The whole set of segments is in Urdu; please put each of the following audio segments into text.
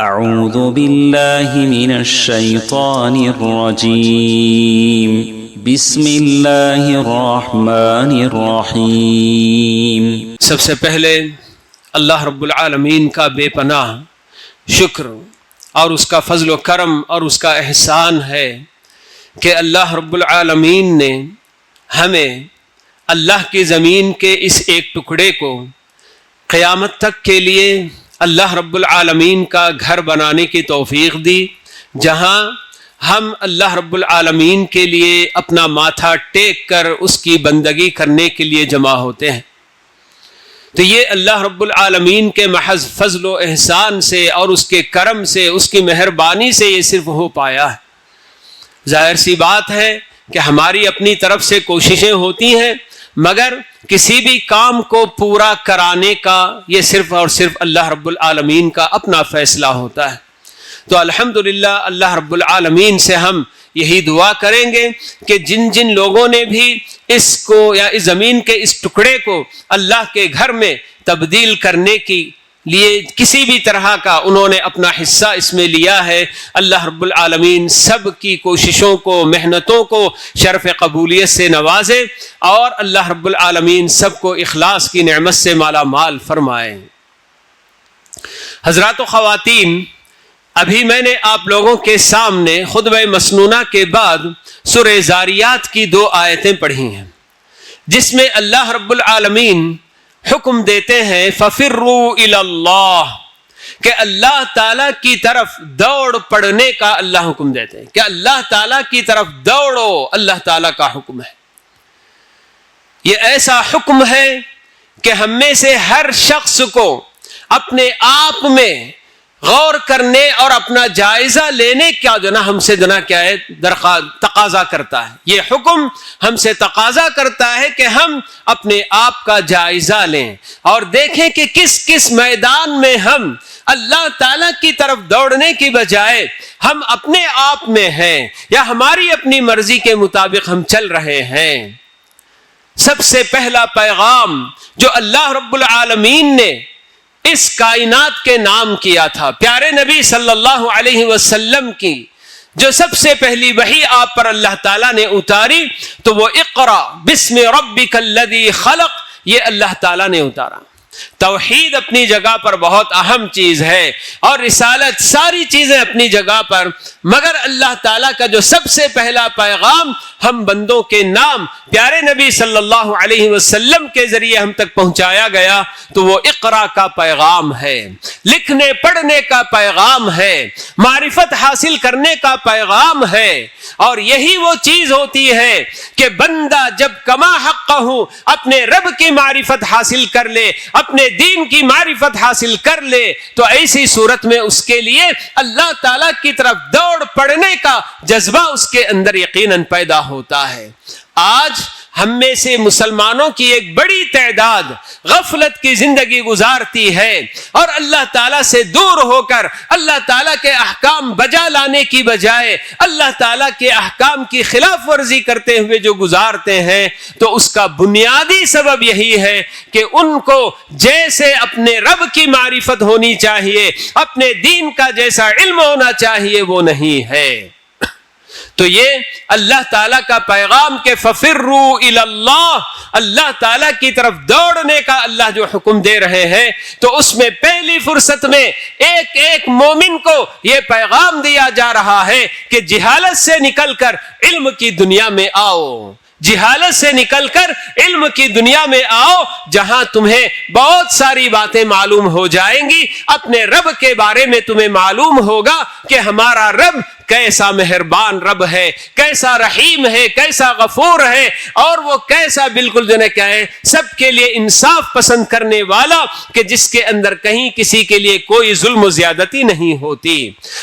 اعوذ باللہ من الشیطان الرجیم بسم اللہ الرحمن الرحیم۔ سب سے پہلے اللہ رب العالمین کا بے پناہ شکر اور اس کا فضل و کرم اور اس کا احسان ہے کہ اللہ رب العالمین نے ہمیں اللہ کی زمین کے اس ایک ٹکڑے کو قیامت تک کے لیے اللہ رب العالمین کا گھر بنانے کی توفیق دی، جہاں ہم اللہ رب العالمین کے لیے اپنا ماتھا ٹیک کر اس کی بندگی کرنے کے لیے جمع ہوتے ہیں۔ تو یہ اللہ رب العالمین کے محض فضل و احسان سے اور اس کے کرم سے، اس کی مہربانی سے یہ صرف ہو پایا ہے۔ ظاہر سی بات ہے کہ ہماری اپنی طرف سے کوششیں ہوتی ہیں، مگر کسی بھی کام کو پورا کرانے کا یہ صرف اور صرف اللہ رب العالمین کا اپنا فیصلہ ہوتا ہے۔ تو الحمدللہ اللہ رب العالمین سے ہم یہی دعا کریں گے کہ جن جن لوگوں نے بھی اس کو یا اس زمین کے اس ٹکڑے کو اللہ کے گھر میں تبدیل کرنے کی لیے کسی بھی طرح کا انہوں نے اپنا حصہ اس میں لیا ہے، اللہ رب العالمین سب کی کوششوں کو، محنتوں کو شرف قبولیت سے نوازے اور اللہ رب العالمین سب کو اخلاص کی نعمت سے مالا مال فرمائے۔ حضرات و خواتین، ابھی میں نے آپ لوگوں کے سامنے خطبہ مسنونہ کے بعد سورہ زاریات کی 2 آیتیں پڑھی ہیں، جس میں اللہ رب العالمین حکم دیتے ہیں فَفِرُّوا إِلَى اللَّهِ، کہ اللہ تعالیٰ کی طرف دوڑ پڑنے کا اللہ حکم دیتے ہیں، کہ اللہ تعالیٰ کی طرف دوڑو، اللہ تعالیٰ کا حکم ہے۔ یہ ایسا حکم ہے کہ ہم میں سے ہر شخص کو اپنے آپ میں غور کرنے اور اپنا جائزہ لینے کا ہم سے کیا ہے تقاضا کرتا ہے۔ یہ حکم ہم سے تقاضا کرتا ہے کہ ہم اپنے آپ کا جائزہ لیں اور دیکھیں کہ کس کس میدان میں ہم اللہ تعالیٰ کی طرف دوڑنے کی بجائے ہم اپنے آپ میں ہیں یا ہماری اپنی مرضی کے مطابق ہم چل رہے ہیں۔ سب سے پہلا پیغام جو اللہ رب العالمین نے اس کائنات کے نام کیا تھا، پیارے نبی صلی اللہ علیہ وسلم کی جو سب سے پہلی وحی آپ پر اللہ تعالیٰ نے اتاری، تو وہ اقرا بسم ربک الذی خلق، یہ اللہ تعالیٰ نے اتارا۔ توحید اپنی جگہ پر بہت اہم چیز ہے اور رسالت ساری چیزیں اپنی جگہ پر، مگر اللہ تعالیٰ کا جو سب سے پہلا پیغام ہم بندوں کے نام پیارے نبی صلی اللہ علیہ وسلم کے ذریعے ہم تک پہنچایا گیا، تو وہ اقرا کا پیغام ہے، لکھنے پڑھنے کا پیغام ہے، معرفت حاصل کرنے کا پیغام ہے۔ اور یہی وہ چیز ہوتی ہے کہ بندہ جب کما حقہ اپنے رب کی معرفت حاصل کر لے، اپنے دین کی معرفت حاصل کر لے، تو ایسی صورت میں اس کے لیے اللہ تعالیٰ کی طرف دوڑ پڑنے کا جذبہ اس کے اندر یقیناً پیدا ہوتا ہے۔ آج ہم میں سے مسلمانوں کی ایک بڑی تعداد غفلت کی زندگی گزارتی ہے اور اللہ تعالیٰ سے دور ہو کر اللہ تعالیٰ کے احکام بجا لانے کی بجائے اللہ تعالیٰ کے احکام کی خلاف ورزی کرتے ہوئے جو گزارتے ہیں، تو اس کا بنیادی سبب یہی ہے کہ ان کو جیسے اپنے رب کی معرفت ہونی چاہیے، اپنے دین کا جیسا علم ہونا چاہیے، وہ نہیں ہے۔ تو یہ اللہ تعالیٰ کا پیغام کہ فَفِرُّوا إِلَى اللَّهِ، اللہ تعالیٰ کی طرف دوڑنے کا اللہ جو حکم دے رہے ہیں، تو اس میں پہلی فرصت میں ایک ایک مومن کو یہ پیغام دیا جا رہا ہے کہ جہالت سے نکل کر علم کی دنیا میں آؤ، جہالت سے نکل کر علم کی دنیا میں آؤ، جہاں تمہیں بہت ساری باتیں معلوم ہو جائیں گی۔ اپنے رب کے بارے میں تمہیں معلوم ہوگا کہ ہمارا رب کیسا مہربان رب ہے، کیسا رحیم ہے، کیسا غفور ہے، اور وہ کیسا بالکل کیا ہے سب کے لیے انصاف پسند کرنے والا، کہ جس کے اندر کہیں کسی کے لیے کوئی ظلم و زیادتی نہیں ہوتی۔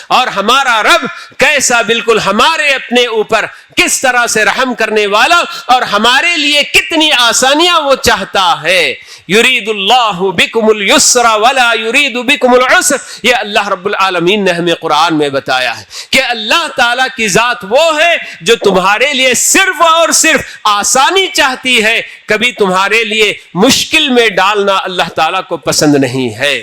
اور ہمارا رب کیسا بالکل ہمارے اپنے اوپر کس طرح سے رحم کرنے والا اور ہمارے لیے کتنی آسانیاں وہ چاہتا ہے۔ یرید اللہ بکم اليسر ولا یرید بکم العسر، یہ اللہ رب العالمین نے ہمیں قرآن میں بتایا ہے کہ اللہ تعالیٰ کی ذات وہ ہے جو تمہارے لیے صرف اور صرف آسانی چاہتی ہے، کبھی تمہارے لیے مشکل میں ڈالنا اللہ تعالیٰ کو پسند نہیں ہے۔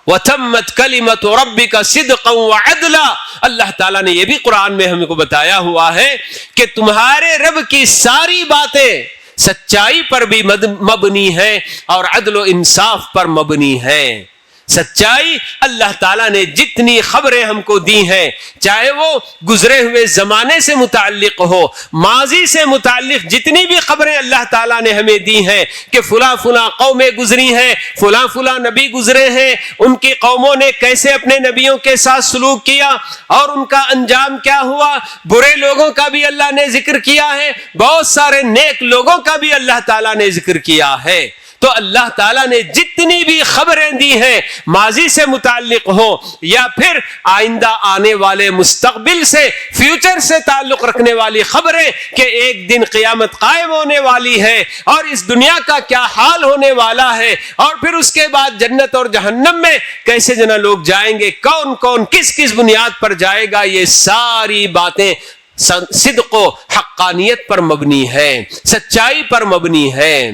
وَتَمَّتْ كَلِمَةُ رَبِّكَ صِدْقًا وَعَدْلًا. اللہ تعالیٰ نے یہ بھی قرآن میں ہم کو بتایا ہوا ہے کہ تمہارے رب کی ساری باتیں سچائی پر بھی مبنی ہیں اور عدل و انصاف پر مبنی ہیں. سچائی اللہ تعالیٰ نے جتنی خبریں ہم کو دی ہیں, چاہے وہ گزرے ہوئے زمانے سے متعلق ہو, ماضی سے متعلق جتنی بھی خبریں اللہ تعالیٰ نے ہمیں دی ہیں کہ فلاں فلاں قومیں گزری ہیں, فلاں فلاں نبی گزرے ہیں, ان کی قوموں نے کیسے اپنے نبیوں کے ساتھ سلوک کیا اور ان کا انجام کیا ہوا. برے لوگوں کا بھی اللہ نے ذکر کیا ہے, بہت سارے نیک لوگوں کا بھی اللہ تعالیٰ نے ذکر کیا ہے. تو اللہ تعالیٰ نے جتنی بھی خبریں دی ہیں ماضی سے متعلق ہو یا پھر آئندہ آنے والے مستقبل سے, فیوچر سے تعلق رکھنے والی خبریں کہ ایک دن قیامت قائم ہونے والی ہے اور اس دنیا کا کیا حال ہونے والا ہے اور پھر اس کے بعد جنت اور جہنم میں کیسے جنا لوگ جائیں گے, کون کون کس کس بنیاد پر جائے گا, یہ ساری باتیں صدق و حقانیت پر مبنی ہے, سچائی پر مبنی ہے.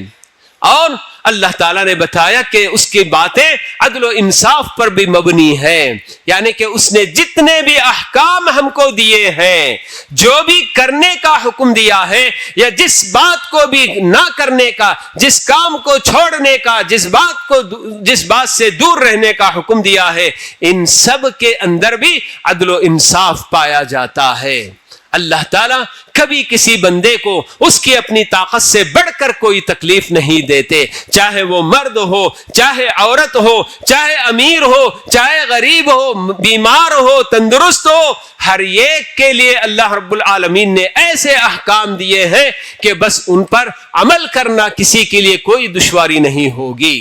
اور اللہ تعالیٰ نے بتایا کہ اس کی باتیں عدل و انصاف پر بھی مبنی ہیں, یعنی کہ اس نے جتنے بھی احکام ہم کو دیے ہیں, جو بھی کرنے کا حکم دیا ہے یا جس بات کو بھی نہ کرنے کا, جس کام کو چھوڑنے کا, جس بات سے دور رہنے کا حکم دیا ہے, ان سب کے اندر بھی عدل و انصاف پایا جاتا ہے. اللہ تعالیٰ کبھی کسی بندے کو اس کی اپنی طاقت سے بڑھ کر کوئی تکلیف نہیں دیتے, چاہے وہ مرد ہو, چاہے عورت ہو, چاہے امیر ہو, چاہے غریب ہو, بیمار ہو, تندرست ہو, ہر ایک کے لیے اللہ رب العالمین نے ایسے احکام دیے ہیں کہ بس ان پر عمل کرنا کسی کے لیے کوئی دشواری نہیں ہوگی.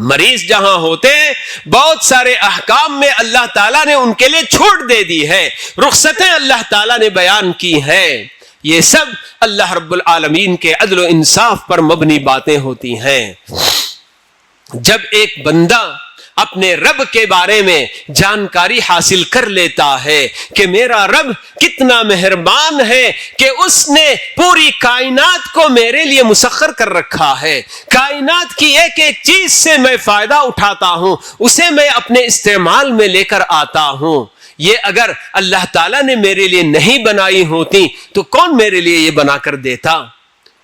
مریض جہاں ہوتے ہیں بہت سارے احکام میں اللہ تعالیٰ نے ان کے لیے چھوٹ دے دی ہے, رخصتیں اللہ تعالیٰ نے بیان کی ہیں. یہ سب اللہ رب العالمین کے عدل و انصاف پر مبنی باتیں ہوتی ہیں. جب ایک بندہ اپنے رب کے بارے میں جانکاری حاصل کر لیتا ہے کہ میرا رب کتنا مہربان ہے کہ اس نے پوری کائنات کو میرے لیے مسخر کر رکھا ہے, کائنات کی ایک ایک چیز سے میں فائدہ اٹھاتا ہوں, اسے میں اپنے استعمال میں لے کر آتا ہوں. یہ اگر اللہ تعالیٰ نے میرے لیے نہیں بنائی ہوتی تو کون میرے لیے یہ بنا کر دیتا.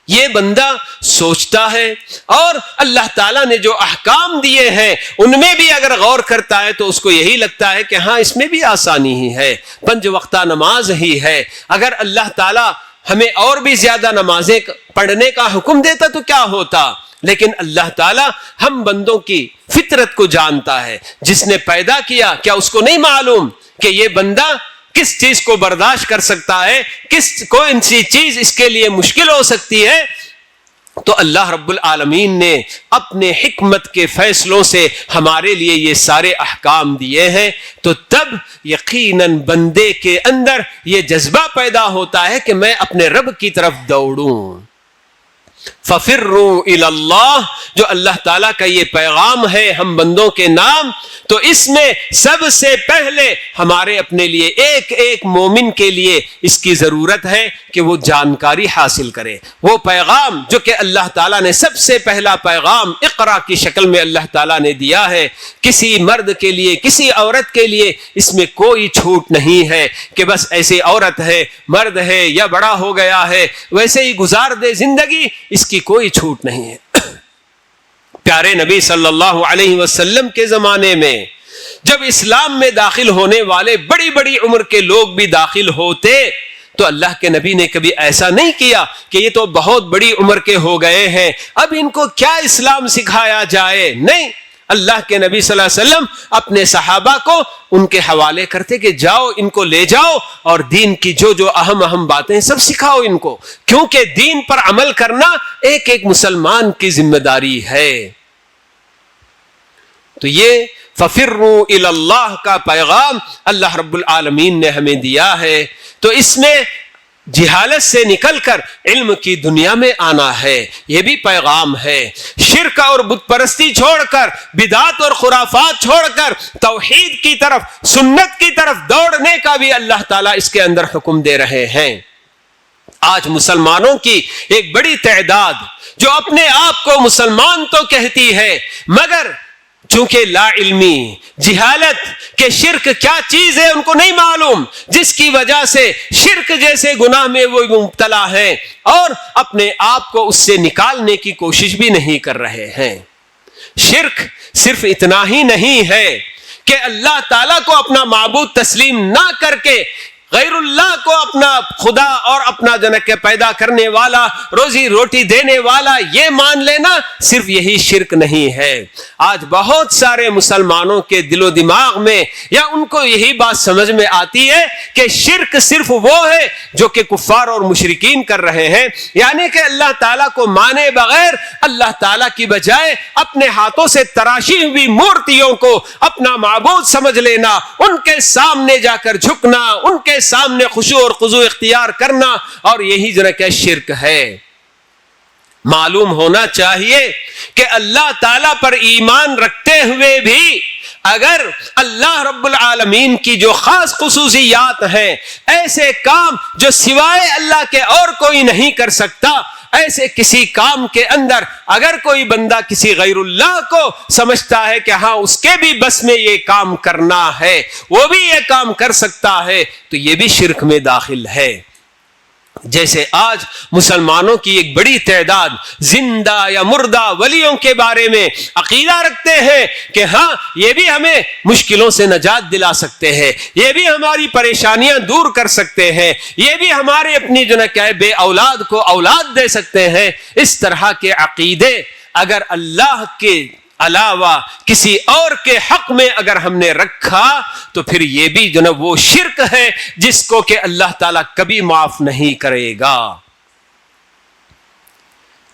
یہ بندہ سوچتا ہے اور اللہ تعالیٰ نے جو احکام دیے ہیں ان میں بھی اگر غور کرتا ہے تو اس کو یہی لگتا ہے کہ ہاں اس میں بھی آسانی ہی ہے, 5 وقتہ نماز ہی ہے. اگر اللہ تعالیٰ ہمیں اور بھی زیادہ نمازیں پڑھنے کا حکم دیتا تو کیا ہوتا, لیکن اللہ تعالیٰ ہم بندوں کی فطرت کو جانتا ہے. جس نے پیدا کیا کیا اس کو نہیں معلوم کہ یہ بندہ کس چیز کو برداشت کر سکتا ہے, کون سی چیز اس کے لیے مشکل ہو سکتی ہے. تو اللہ رب العالمین نے اپنے حکمت کے فیصلوں سے ہمارے لیے یہ سارے احکام دیے ہیں. تو تب یقیناً بندے کے اندر یہ جذبہ پیدا ہوتا ہے کہ میں اپنے رب کی طرف دوڑوں. فَفِرُّوا إِلَى اللَّهِ, جو اللہ تعالیٰ کا یہ پیغام ہے ہم بندوں کے نام, تو اس میں سب سے پہلے ہمارے اپنے لیے ایک ایک مومن کے لیے اس کی ضرورت ہے کہ وہ جانکاری حاصل کرے. وہ پیغام جو کہ اللہ تعالیٰ نے سب سے پہلا پیغام اقرا کی شکل میں اللہ تعالیٰ نے دیا ہے, کسی مرد کے لیے کسی عورت کے لیے اس میں کوئی چھوٹ نہیں ہے کہ بس ایسی عورت ہے, مرد ہے یا بڑا ہو گیا ہے ویسے ہی گزار دے زندگی, اس کی کوئی چھوٹ نہیں ہے. پیارے نبی صلی اللہ علیہ وسلم کے زمانے میں جب اسلام میں داخل ہونے والے بڑی بڑی عمر کے لوگ بھی داخل ہوتے تو اللہ کے نبی نے کبھی ایسا نہیں کیا کہ یہ تو بہت بڑی عمر کے ہو گئے ہیں, اب ان کو کیا اسلام سکھایا جائے. نہیں, اللہ کے نبی صلی اللہ علیہ وسلم اپنے صحابہ کو ان کے حوالے کرتے کہ جاؤ ان کو لے جاؤ اور دین کی جو جو اہم باتیں سب سکھاؤ ان کو, کیونکہ دین پر عمل کرنا ایک ایک مسلمان کی ذمہ داری ہے. تو یہ فَفِرُّوا إِلَى اللَّهِ کا پیغام اللہ رب العالمین نے ہمیں دیا ہے. تو اس میں جہالت سے نکل کر علم کی دنیا میں آنا ہے, یہ بھی پیغام ہے. شرک اور بت پرستی چھوڑ کر, بدعات اور خرافات چھوڑ کر توحید کی طرف, سنت کی طرف دوڑنے کا بھی اللہ تعالیٰ اس کے اندر حکم دے رہے ہیں. آج مسلمانوں کی ایک بڑی تعداد جو اپنے آپ کو مسلمان تو کہتی ہے مگر چونکہ لا علمی، جہالت کہ شرک کیا چیز ہے ان کو نہیں معلوم، جس کی وجہ سے شرک جیسے گناہ میں وہ مبتلا ہیں اور اپنے آپ کو اس سے نکالنے کی کوشش بھی نہیں کر رہے ہیں۔ شرک صرف اتنا ہی نہیں ہے کہ اللہ تعالیٰ کو اپنا معبود تسلیم نہ کر کے غیر اللہ کو اپنا خدا اور اپنا جنک پیدا کرنے والا، روزی روٹی دینے والا یہ مان لینا، صرف یہی شرک نہیں ہے۔ آج بہت سارے مسلمانوں کے دل و دماغ میں یا ان کو یہی بات سمجھ میں آتی ہے کہ شرک صرف وہ ہے جو کہ کفار اور مشرکین کر رہے ہیں، یعنی کہ اللہ تعالیٰ کو مانے بغیر اللہ تعالیٰ کی بجائے اپنے ہاتھوں سے تراشی ہوئی مورتیوں کو اپنا معبود سمجھ لینا، ان کے سامنے جا کر جھکنا، ان کے سامنے خشوع اور خضوع اختیار کرنا، اور یہی جو کہ شرک ہے۔ معلوم ہونا چاہیے کہ اللہ تعالیٰ پر ایمان رکھتے ہوئے بھی اگر اللہ رب العالمین کی جو خاص خصوصیات ہیں، ایسے کام جو سوائے اللہ کے اور کوئی نہیں کر سکتا، ایسے کسی کام کے اندر اگر کوئی بندہ کسی غیر اللہ کو سمجھتا ہے کہ ہاں اس کے بھی بس میں یہ کام کرنا ہے، وہ بھی یہ کام کر سکتا ہے، تو یہ بھی شرک میں داخل ہے۔ جیسے آج مسلمانوں کی ایک بڑی تعداد زندہ یا مردہ ولیوں کے بارے میں عقیدہ رکھتے ہیں کہ ہاں یہ بھی ہمیں مشکلوں سے نجات دلا سکتے ہیں، یہ بھی ہماری پریشانیاں دور کر سکتے ہیں، یہ بھی ہمارے اپنی جو ہے بے اولاد کو اولاد دے سکتے ہیں۔ اس طرح کے عقیدے اگر اللہ کے علاوہ کسی اور کے حق میں اگر ہم نے رکھا تو پھر یہ بھی جو وہ شرک ہے جس کو کہ اللہ تعالیٰ کبھی معاف نہیں کرے گا۔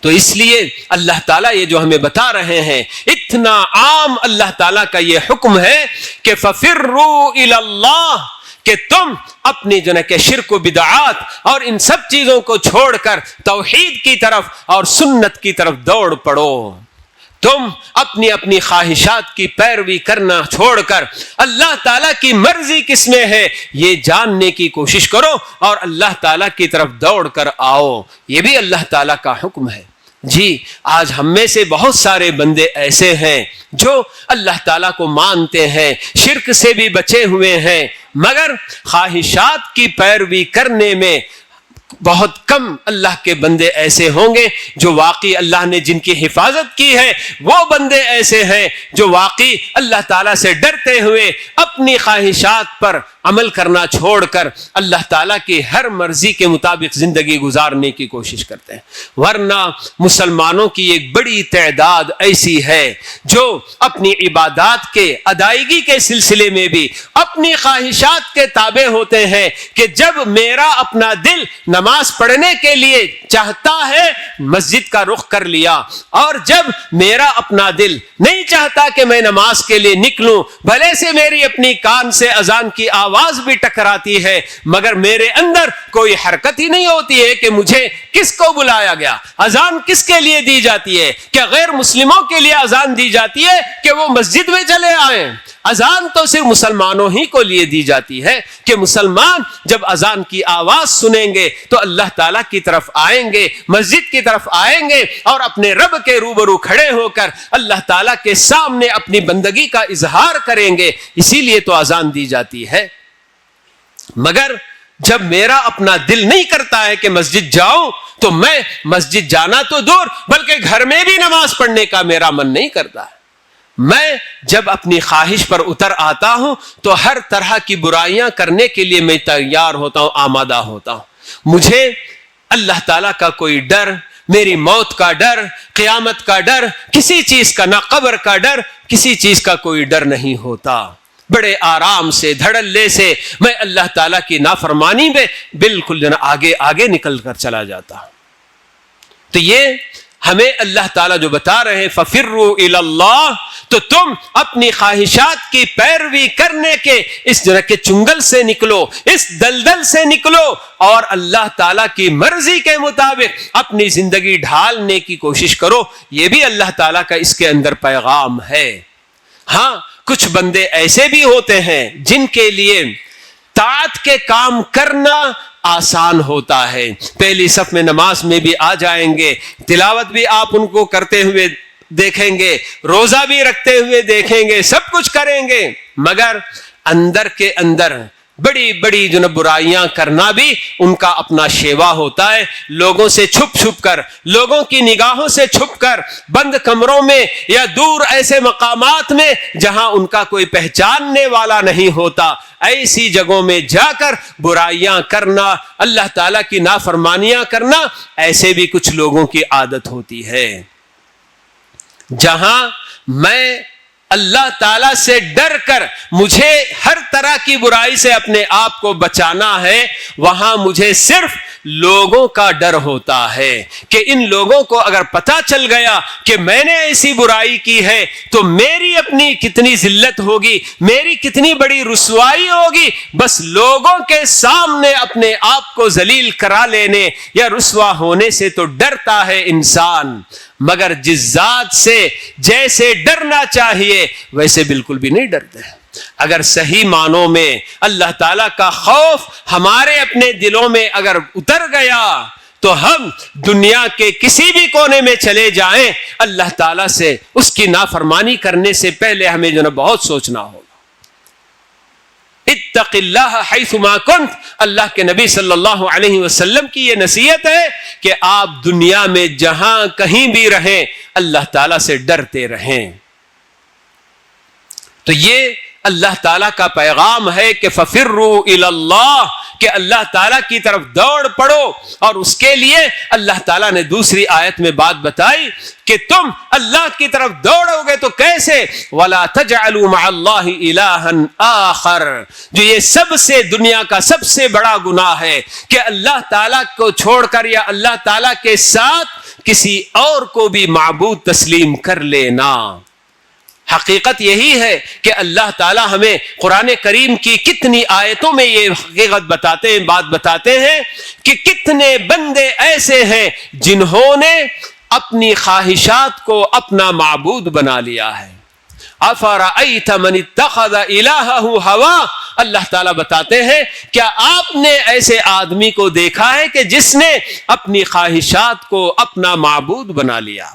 تو اس لیے اللہ تعالیٰ یہ جو ہمیں بتا رہے ہیں، اتنا عام اللہ تعالیٰ کا یہ حکم ہے کہ فَفِرُّوا إِلَى اللَّهِ، کہ تم اپنی جو ہے کہ شرک و بدعات اور ان سب چیزوں کو چھوڑ کر توحید کی طرف اور سنت کی طرف دوڑ پڑو۔ تم اپنی اپنی خواہشات کی پیروی کرنا چھوڑ کر اللہ تعالیٰ کی مرضی کس میں ہے یہ جاننے کی کوشش کرو اور اللہ تعالیٰ کی طرف دوڑ کر آؤ۔ یہ بھی اللہ تعالیٰ کا حکم ہے۔ جی آج ہم میں سے بہت سارے بندے ایسے ہیں جو اللہ تعالیٰ کو مانتے ہیں، شرک سے بھی بچے ہوئے ہیں، مگر خواہشات کی پیروی کرنے میں بہت کم اللہ کے بندے ایسے ہوں گے جو واقعی اللہ نے جن کی حفاظت کی ہے۔ وہ بندے ایسے ہیں جو واقعی اللہ تعالیٰ سے ڈرتے ہوئے اپنی خواہشات پر عمل کرنا چھوڑ کر اللہ تعالیٰ کی ہر مرضی کے مطابق زندگی گزارنے کی کوشش کرتے ہیں۔ ورنہ مسلمانوں کی ایک بڑی تعداد ایسی ہے جو اپنی عبادات کے ادائیگی کے سلسلے میں بھی اپنی خواہشات کے تابع ہوتے ہیں کہ جب میرا اپنا دل نماز پڑھنے کے لیے چاہتا ہے مسجد کا رخ کر لیا، اور جب میرا اپنا دل نہیں چاہتا کہ میں نماز کے لیے نکلوں، بھلے سے میری اپنی کان سے اذان کی آواز بھی ٹکراتی ہے مگر میرے اندر کوئی حرکت ہی نہیں ہوتی ہے کہ مجھے کس کو بلایا گیا، اذان کس کے لیے دی جاتی ہے، کیا غیر مسلموں کے لیے اذان دی جاتی ہے کہ وہ مسجد میں چلے آئیں؟ اذان تو صرف مسلمانوں ہی کو لیے دی جاتی ہے کہ مسلمان جب اذان کی آواز سنیں گے تو اللہ تعالیٰ کی طرف آئیں گے، مسجد کی طرف آئیں گے اور اپنے رب کے روبرو کھڑے ہو کر اللہ تعالیٰ کے سامنے اپنی بندگی کا اظہار کریں گے، اسی لیے تو اذان دی جاتی ہے۔ مگر جب میرا اپنا دل نہیں کرتا ہے کہ مسجد جاؤں تو میں مسجد جانا تو دور بلکہ گھر میں بھی نماز پڑھنے کا میرا من نہیں کرتا ہے۔ میں جب اپنی خواہش پر اتر آتا ہوں تو ہر طرح کی برائیاں کرنے کے لیے میں تیار ہوتا ہوں، آمادہ ہوتا ہوں۔ مجھے اللہ تعالیٰ کا کوئی ڈر، میری موت کا ڈر، قیامت کا ڈر، کسی چیز کا، نہ قبر کا ڈر، کسی چیز کا کوئی ڈر نہیں ہوتا۔ بڑے آرام سے دھڑلے سے میں اللہ تعالیٰ کی نافرمانی میں بالکل آگے آگے نکل کر چلا جاتا ہوں۔ تو یہ ہمیں اللہ تعالیٰ جو بتا رہے ہیں فَفِرُّوا إِلَى اللَّهِ، تو تم اپنی خواہشات کی پیروی کرنے کے اس جگہ کے چنگل سے نکلو، اس دلدل سے نکلو اور اللہ تعالیٰ کی مرضی کے مطابق اپنی زندگی ڈھالنے کی کوشش کرو۔ یہ بھی اللہ تعالیٰ کا اس کے اندر پیغام ہے۔ ہاں کچھ بندے ایسے بھی ہوتے ہیں جن کے لیے طاعت کے کام کرنا آسان ہوتا ہے، پہلی صف میں نماز میں بھی آ جائیں گے، تلاوت بھی آپ ان کو کرتے ہوئے دیکھیں گے, روزہ بھی رکھتے ہوئے دیکھیں گے, سب کچھ کریں گے, مگر اندر کے اندر بڑی بڑی جو برائیاں کرنا بھی ان کا اپنا شیوا ہوتا ہے. لوگوں سے چھپ چھپ کر, لوگوں کی نگاہوں سے چھپ کر, بند کمروں میں یا دور ایسے مقامات میں جہاں ان کا کوئی پہچاننے والا نہیں ہوتا, ایسی جگہوں میں جا کر برائیاں کرنا, اللہ تعالیٰ کی نافرمانیاں کرنا, ایسے بھی کچھ لوگوں کی عادت ہوتی ہے. جہاں میں اللہ تعالیٰ سے ڈر کر مجھے ہر طرح کی برائی سے اپنے آپ کو بچانا ہے, وہاں مجھے صرف لوگوں کا ڈر ہوتا ہے کہ ان لوگوں کو اگر پتہ چل گیا کہ میں نے ایسی برائی کی ہے تو میری اپنی کتنی ذلت ہوگی, میری کتنی بڑی رسوائی ہوگی. بس لوگوں کے سامنے اپنے آپ کو ذلیل کرا لینے یا رسوا ہونے سے تو ڈرتا ہے انسان, مگر جس ذات سے جیسے ڈرنا چاہیے ویسے بالکل بھی نہیں ڈرتے. اگر صحیح معنوں میں اللہ تعالیٰ کا خوف ہمارے اپنے دلوں میں اگر اتر گیا تو ہم دنیا کے کسی بھی کونے میں چلے جائیں, اللہ تعالیٰ سے اس کی نافرمانی کرنے سے پہلے ہمیں جو بہت سوچنا ہوگا. اتق اللہ حیث ما کنت, اللہ کے نبی صلی اللہ علیہ وسلم کی یہ نصیحت ہے کہ آپ دنیا میں جہاں کہیں بھی رہیں اللہ تعالیٰ سے ڈرتے رہیں. تو یہ اللہ تعالیٰ کا پیغام ہے کہ ففروا الی اللہ, کہ اللہ تعالیٰ کی طرف دوڑ پڑو. اور اس کے لیے اللہ تعالیٰ نے دوسری آیت میں بات بتائی کہ تم اللہ کی طرف دوڑو گے تو کیسے, وَلَا تَجْعَلُوا مَعَ اللَّهِ إِلَٰهًا آخر, جو یہ سب سے دنیا کا سب سے بڑا گناہ ہے کہ اللہ تعالیٰ کو چھوڑ کر یا اللہ تعالیٰ کے ساتھ کسی اور کو بھی معبود تسلیم کر لینا. حقیقت یہی ہے کہ اللہ تعالیٰ ہمیں قرآن کریم کی کتنی آیتوں میں یہ حقیقت بتاتے ہیں, بات بتاتے ہیں کہ کتنے بندے ایسے ہیں جنہوں نے اپنی خواہشات کو اپنا معبود بنا لیا ہے. افرأیت من اتخذ الہہ ہوا, اللہ تعالیٰ بتاتے ہیں کیا آپ نے ایسے آدمی کو دیکھا ہے کہ جس نے اپنی خواہشات کو اپنا معبود بنا لیا.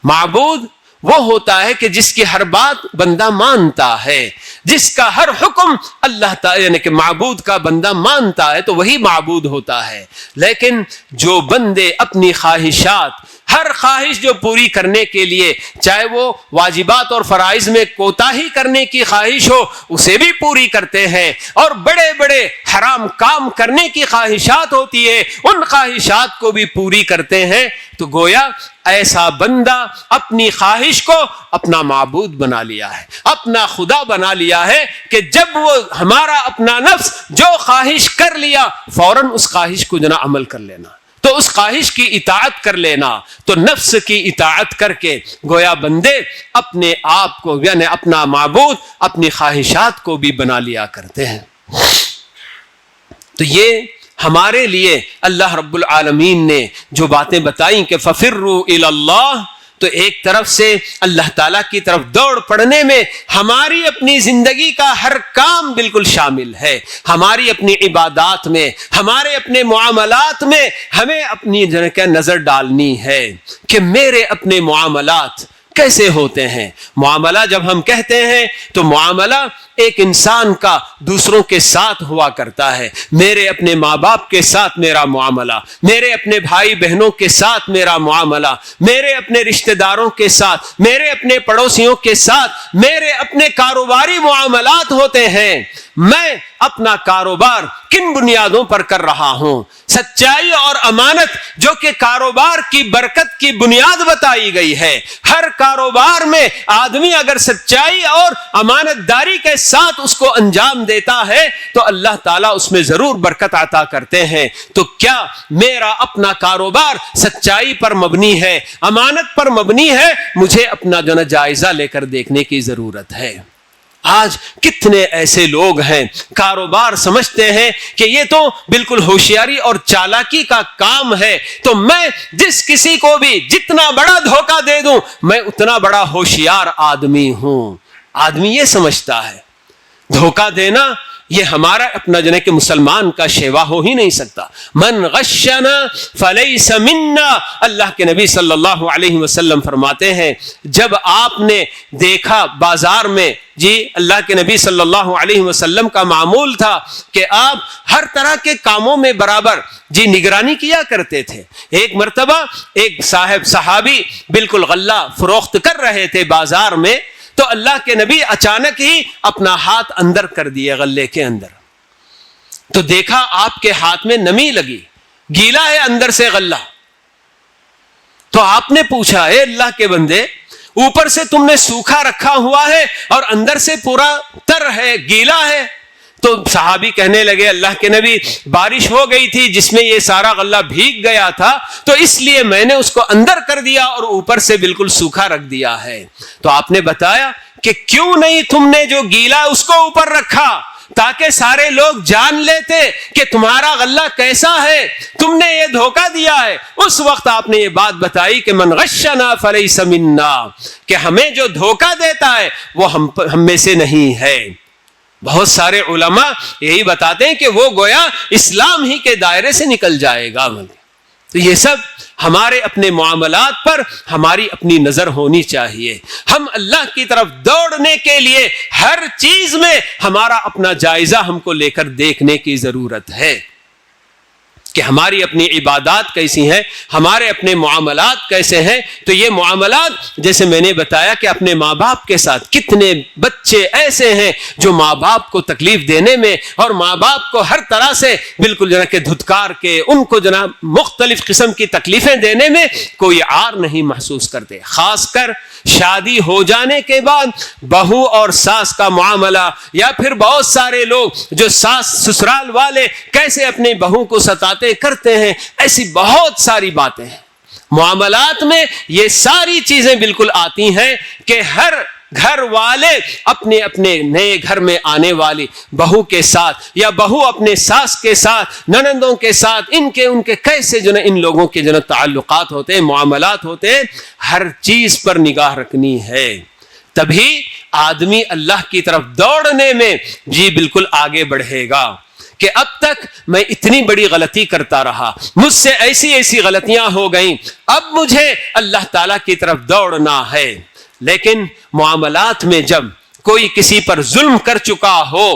معبود وہ ہوتا ہے کہ جس کی ہر بات بندہ مانتا ہے, جس کا ہر حکم اللہ تعالی یعنی کہ معبود کا بندہ مانتا ہے تو وہی معبود ہوتا ہے. لیکن جو بندے اپنی خواہشات, ہر خواہش جو پوری کرنے کے لیے, چاہے وہ واجبات اور فرائض میں کوتاہی کرنے کی خواہش ہو اسے بھی پوری کرتے ہیں, اور بڑے بڑے حرام کام کرنے کی خواہشات ہوتی ہے ان خواہشات کو بھی پوری کرتے ہیں, تو گویا ایسا بندہ اپنی خواہش کو اپنا معبود بنا لیا ہے, اپنا خدا بنا لیا ہے کہ جب وہ ہمارا اپنا نفس جو خواہش کر لیا فوراً اس خواہش کو جنا عمل کر لینا, تو اس خواہش کی اطاعت کر لینا. تو نفس کی اطاعت کر کے گویا بندے اپنے آپ کو یعنی اپنا معبود اپنی خواہشات کو بھی بنا لیا کرتے ہیں. تو یہ ہمارے لیے اللہ رب العالمین نے جو باتیں بتائیں کہ ففروا الی اللہ, تو ایک طرف سے اللہ تعالیٰ کی طرف دوڑ پڑنے میں ہماری اپنی زندگی کا ہر کام بالکل شامل ہے. ہماری اپنی عبادات میں, ہمارے اپنے معاملات میں ہمیں اپنی نظر ڈالنی ہے کہ میرے اپنے معاملات کیسے ہوتے ہیں. معاملہ جب ہم کہتے ہیں تو معاملہ ایک انسان کا دوسروں کے ساتھ ہوا کرتا ہے. میرے اپنے ماں باپ کے ساتھ میرا معاملہ, میرے اپنے بھائی بہنوں کے ساتھ میرا معاملہ, میرے اپنے رشتہ داروں کے ساتھ, میرے اپنے پڑوسیوں کے ساتھ, میرے اپنے کاروباری معاملات ہوتے ہیں. میں اپنا کاروبار کن بنیادوں پر کر رہا ہوں؟ سچائی اور امانت جو کہ کاروبار کی برکت کی بنیاد بتائی گئی ہے. ہر کاروبار میں آدمی اگر سچائی اور امانت داری کے ساتھ اس کو انجام دیتا ہے تو اللہ تعالیٰ اس میں ضرور برکت عطا کرتے ہیں. تو کیا میرا اپنا کاروبار سچائی پر مبنی ہے, امانت پر مبنی ہے؟ مجھے اپنا جو جائزہ لے کر دیکھنے کی ضرورت ہے. آج کتنے ایسے لوگ ہیں کاروبار سمجھتے ہیں کہ یہ تو بالکل ہوشیاری اور چالاکی کا کام ہے, تو میں جس کسی کو بھی جتنا بڑا دھوکہ دے دوں میں اتنا بڑا ہوشیار آدمی ہوں. آدمی یہ سمجھتا ہے دھوکہ دینا یہ ہمارا اپنا جو ہے کہ مسلمان کا شیوا ہو ہی نہیں سکتا. من غشنا فلیس منا. اللہ کے نبی صلی اللہ علیہ وسلم فرماتے ہیں جب آپ نے دیکھا بازار میں, جی اللہ کے نبی صلی اللہ علیہ وسلم کا معمول تھا کہ آپ ہر طرح کے کاموں میں برابر جی نگرانی کیا کرتے تھے. ایک مرتبہ ایک صحابی بالکل غلہ فروخت کر رہے تھے بازار میں, تو اللہ کے نبی اچانک ہی اپنا ہاتھ اندر کر دیے غلے کے اندر. تو دیکھا آپ کے ہاتھ میں نمی لگی, گیلا ہے اندر سے غلہ. تو آپ نے پوچھا اے اللہ کے بندے, اوپر سے تم نے سوکھا رکھا ہوا ہے اور اندر سے پورا تر ہے, گیلا ہے. تو صحابی کہنے لگے اللہ کے نبی بارش ہو گئی تھی جس میں یہ سارا غلہ بھیگ گیا تھا, تو اس لیے میں نے اس کو اندر کر دیا اور اوپر سے بالکل سوکھا رکھ دیا ہے. تو آپ نے بتایا کہ کیوں نہیں تم نے جو گیلا اس کو اوپر رکھا, تاکہ سارے لوگ جان لیتے کہ تمہارا غلہ کیسا ہے, تم نے یہ دھوکہ دیا ہے. اس وقت آپ نے یہ بات بتائی کہ من غشنا فلیس منا, کہ ہمیں جو دھوکہ دیتا ہے وہ ہم میں سے نہیں ہے. بہت سارے علماء یہی بتاتے ہیں کہ وہ گویا اسلام ہی کے دائرے سے نکل جائے گا. تو یہ سب ہمارے اپنے معاملات پر ہماری اپنی نظر ہونی چاہیے. ہم اللہ کی طرف دوڑنے کے لیے ہر چیز میں ہمارا اپنا جائزہ ہم کو لے کر دیکھنے کی ضرورت ہے کہ ہماری اپنی عبادات کیسی ہیں, ہمارے اپنے معاملات کیسے ہیں. تو یہ معاملات جیسے میں نے بتایا کہ اپنے ماں باپ کے ساتھ, کتنے بچے ایسے ہیں جو ماں باپ کو تکلیف دینے میں اور ماں باپ کو ہر طرح سے بالکل جو ہے کہ دھتکار کے, ان کو جناب مختلف قسم کی تکلیفیں دینے میں کوئی عار نہیں محسوس کرتے. خاص کر شادی ہو جانے کے بعد بہو اور ساس کا معاملہ, یا پھر بہت سارے لوگ جو ساس سسرال والے کیسے اپنی بہو کو ستاتے کرتے ہیں, ایسی بہت ساری باتیں ہیں. معاملات میں یہ ساری چیزیں بالکل آتی ہیں کہ ہر گھر والے اپنے اپنے نئے گھر میں آنے والی بہو کے ساتھ, یا بہو اپنے ساس کے ساتھ, ننندوں کے ساتھ, ان کے کیسے جو ان لوگوں کے جو تعلقات ہوتے ہیں, معاملات ہوتے ہیں, ہر چیز پر نگاہ رکھنی ہے. تبھی آدمی اللہ کی طرف دوڑنے میں جی بالکل آگے بڑھے گا. کہ اب تک میں اتنی بڑی غلطی کرتا رہا, مجھ سے ایسی غلطیاں ہو گئیں, اب مجھے اللہ تعالیٰ کی طرف دوڑنا ہے. لیکن معاملات میں جب کوئی کسی پر ظلم کر چکا ہو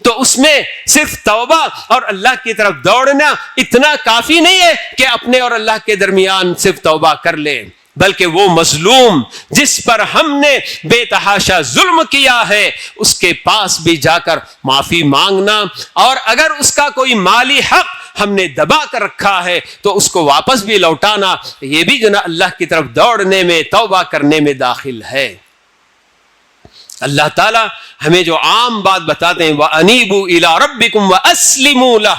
تو اس میں صرف توبہ اور اللہ کی طرف دوڑنا اتنا کافی نہیں ہے کہ اپنے اور اللہ کے درمیان صرف توبہ کر لے, بلکہ وہ مظلوم جس پر ہم نے بے تحاشا ظلم کیا ہے اس کے پاس بھی جا کر معافی مانگنا, اور اگر اس کا کوئی مالی حق ہم نے دبا کر رکھا ہے تو اس کو واپس بھی لوٹانا, یہ بھی جو نا اللہ کی طرف دوڑنے میں, توبہ کرنے میں داخل ہے. اللہ تعالیٰ ہمیں جو عام بات بتاتے ہیں وَأَنِيبُوا إِلَىٰ رَبِّكُمْ وَأَسْلِمُوا لَهُ,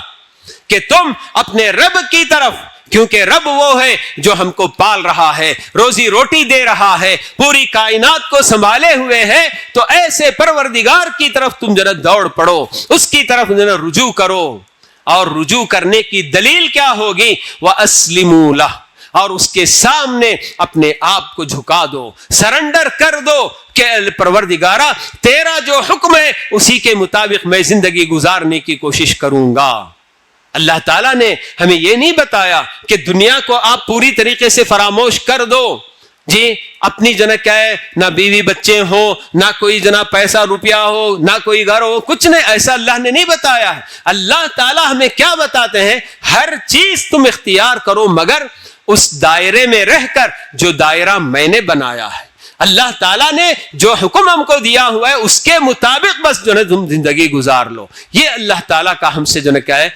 کہ تم اپنے رب کی طرف, کیونکہ رب وہ ہے جو ہم کو پال رہا ہے, روزی روٹی دے رہا ہے, پوری کائنات کو سنبھالے ہوئے ہے, تو ایسے پروردگار کی طرف تم ذرا دوڑ پڑو, اس کی طرف ذرا رجوع کرو. اور رجوع کرنے کی دلیل کیا ہوگی؟ وَأَسْلِمُوا لَهُ, اور اس کے سامنے اپنے آپ کو جھکا دو, سرنڈر کر دو کہ پروردگارا تیرا جو حکم ہے اسی کے مطابق میں زندگی گزارنے کی کوشش کروں گا. اللہ تعالیٰ نے ہمیں یہ نہیں بتایا کہ دنیا کو آپ پوری طریقے سے فراموش کر دو, جی اپنی جنہ کیا ہے, نہ بیوی بچے ہوں, نہ کوئی جنہ پیسہ روپیہ ہو, نہ کوئی گھر ہو, کچھ نہیں, ایسا اللہ نے نہیں بتایا ہے. اللہ تعالیٰ ہمیں کیا بتاتے ہیں, ہر چیز تم اختیار کرو مگر اس دائرے میں رہ کر جو دائرہ میں نے بنایا ہے. اللہ تعالیٰ نے جو حکم ہم کو دیا ہوا ہے اس کے مطابق بس جو ہے تم زندگی گزار لو. یہ اللہ تعالیٰ کا ہم سے جو ہے کیا ہے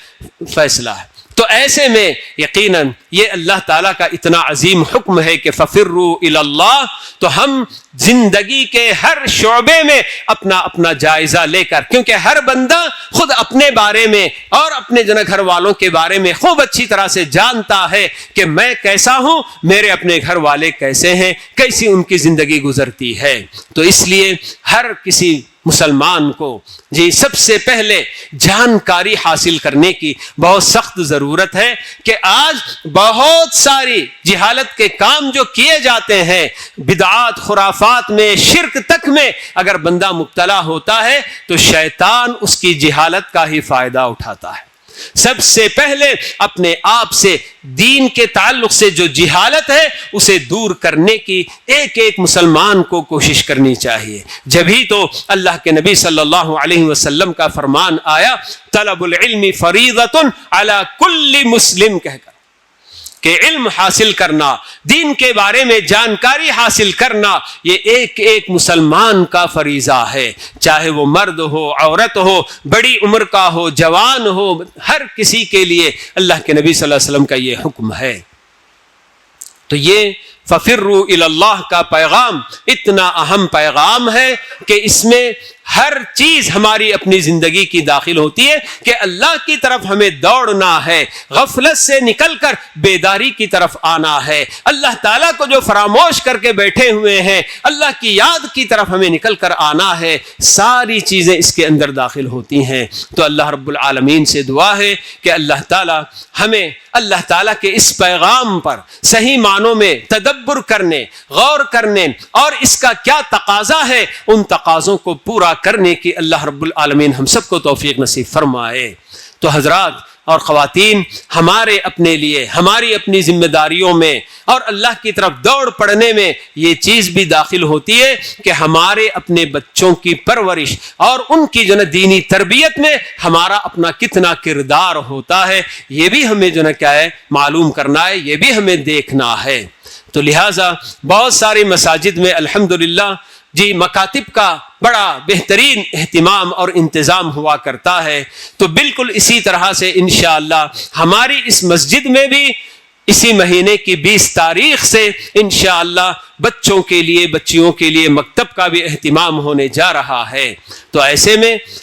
فیصلہ ہے. تو ایسے میں یقیناً یہ اللہ تعالیٰ کا اتنا عظیم حکم ہے کہ فَفِرُّوا إِلَى اللَّهِ, تو ہم زندگی کے ہر شعبے میں اپنا اپنا جائزہ لے کر, کیونکہ ہر بندہ خود اپنے بارے میں اور اپنے گھر والوں کے بارے میں خوب اچھی طرح سے جانتا ہے کہ میں کیسا ہوں, میرے اپنے گھر والے کیسے ہیں, کیسی ان کی زندگی گزرتی ہے. تو اس لیے ہر کسی مسلمان کو جی سب سے پہلے جانکاری حاصل کرنے کی بہت سخت ضرورت ہے کہ آج بہت ساری جہالت کے کام جو کیے جاتے ہیں، بدعات، خرافات میں، شرک تک میں اگر بندہ مبتلا ہوتا ہے تو شیطان اس کی جہالت کا ہی فائدہ اٹھاتا ہے۔ سب سے پہلے اپنے آپ سے دین کے تعلق سے جو جہالت ہے اسے دور کرنے کی ایک ایک مسلمان کو کوشش کرنی چاہیے۔ جبھی تو اللہ کے نبی صلی اللہ علیہ وسلم کا فرمان آیا، طلب العلم فریضۃ علی کل مسلم، کہہ کر کہ علم حاصل کرنا، دین کے بارے میں جانکاری حاصل کرنا، یہ ایک ایک مسلمان کا فریضہ ہے، چاہے وہ مرد ہو، عورت ہو، بڑی عمر کا ہو، جوان ہو، ہر کسی کے لیے اللہ کے نبی صلی اللہ علیہ وسلم کا یہ حکم ہے۔ تو یہ ففروا الی اللہ کا پیغام اتنا اہم پیغام ہے کہ اس میں ہر چیز ہماری اپنی زندگی کی داخل ہوتی ہے کہ اللہ کی طرف ہمیں دوڑنا ہے، غفلت سے نکل کر بیداری کی طرف آنا ہے، اللہ تعالیٰ کو جو فراموش کر کے بیٹھے ہوئے ہیں اللہ کی یاد کی طرف ہمیں نکل کر آنا ہے، ساری چیزیں اس کے اندر داخل ہوتی ہیں۔ تو اللہ رب العالمین سے دعا ہے کہ اللہ تعالیٰ ہمیں اللہ تعالیٰ کے اس پیغام پر صحیح معنوں میں تدبر کرنے، غور کرنے اور اس کا کیا تقاضا ہے ان تقاضوں کو پورا کرنے کی اللہ رب العالمین ہم سب کو توفیق نصیب فرمائے۔ تو حضرات اور خواتین، ہمارے اپنے لیے ہماری اپنی ذمہ داریوں میں اور اللہ کی طرف دوڑ پڑنے میں یہ چیز بھی داخل ہوتی ہے کہ ہمارے اپنے بچوں کی پرورش اور ان کی جو دینی تربیت میں ہمارا اپنا کتنا کردار ہوتا ہے، یہ بھی ہمیں جو کیا ہے معلوم کرنا ہے، یہ بھی ہمیں دیکھنا ہے۔ تو لہٰذا بہت ساری مساجد میں الحمدللہ جی مکاتب کا بڑا بہترین اہتمام اور انتظام ہوا کرتا ہے۔ تو بالکل اسی طرح سے انشاءاللہ ہماری اس مسجد میں بھی اسی مہینے کی 20 تاریخ سے انشاءاللہ بچوں کے لیے، بچیوں کے لیے مکتب کا بھی اہتمام ہونے جا رہا ہے۔ تو ایسے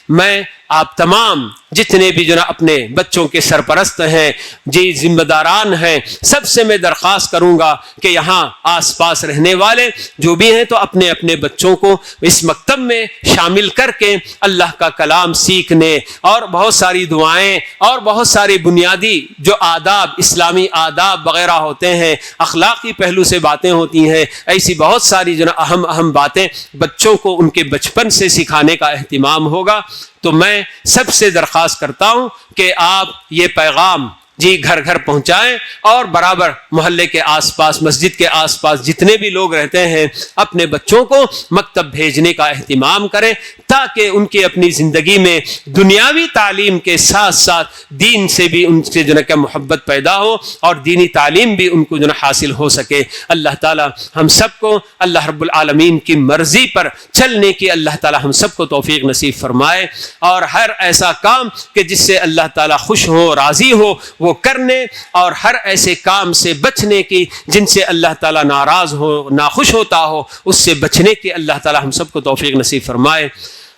میں آپ تمام جتنے بھی اپنے بچوں کے سرپرست ہیں، جی ذمہ داران ہیں، سب سے میں درخواست کروں گا کہ یہاں آس پاس رہنے والے جو بھی ہیں تو اپنے اپنے بچوں کو اس مکتب میں شامل کر کے اللہ کا کلام سیکھنے اور بہت ساری دعائیں اور بہت ساری بنیادی جو آداب، اسلامی آداب وغیرہ ہوتے ہیں، اخلاقی پہلو سے باتیں ہوتی ہیں، ایسی بہت ساری اہم باتیں بچوں کو ان کے بچپن سے سکھانے کا اہتمام ہوگا۔ تو میں سب سے درخواست کرتا ہوں کہ آپ یہ پیغام جی گھر گھر پہنچائیں اور برابر محلے کے آس پاس، مسجد کے آس پاس جتنے بھی لوگ رہتے ہیں اپنے بچوں کو مکتب بھیجنے کا اہتمام کریں تاکہ ان کی اپنی زندگی میں دنیاوی تعلیم کے ساتھ ساتھ دین سے بھی ان سے کہ محبت پیدا ہو اور دینی تعلیم بھی ان کو حاصل ہو سکے۔ اللہ تعالی ہم سب کو اللہ رب العالمین کی مرضی پر چلنے کی اللہ تعالی ہم سب کو توفیق نصیب فرمائے اور ہر ایسا کام کہ جس سے اللہ تعالی خوش ہو، راضی ہو، وہ کرنے اور ہر ایسے کام سے بچنے کی جن سے اللہ تعالیٰ ناراض ہو، ناخوش ہوتا ہو، اس سے بچنے کی اللہ تعالیٰ ہم سب کو توفیق نصیب فرمائے۔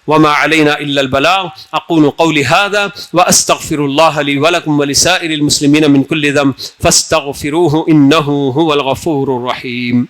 وما علينا إلا البلاغ أقول قولي هذا وأستغفر الله لي ولكم ولسائر المسلمين من كل ذنب فاستغفروه إنه هو الغفور الرحيم۔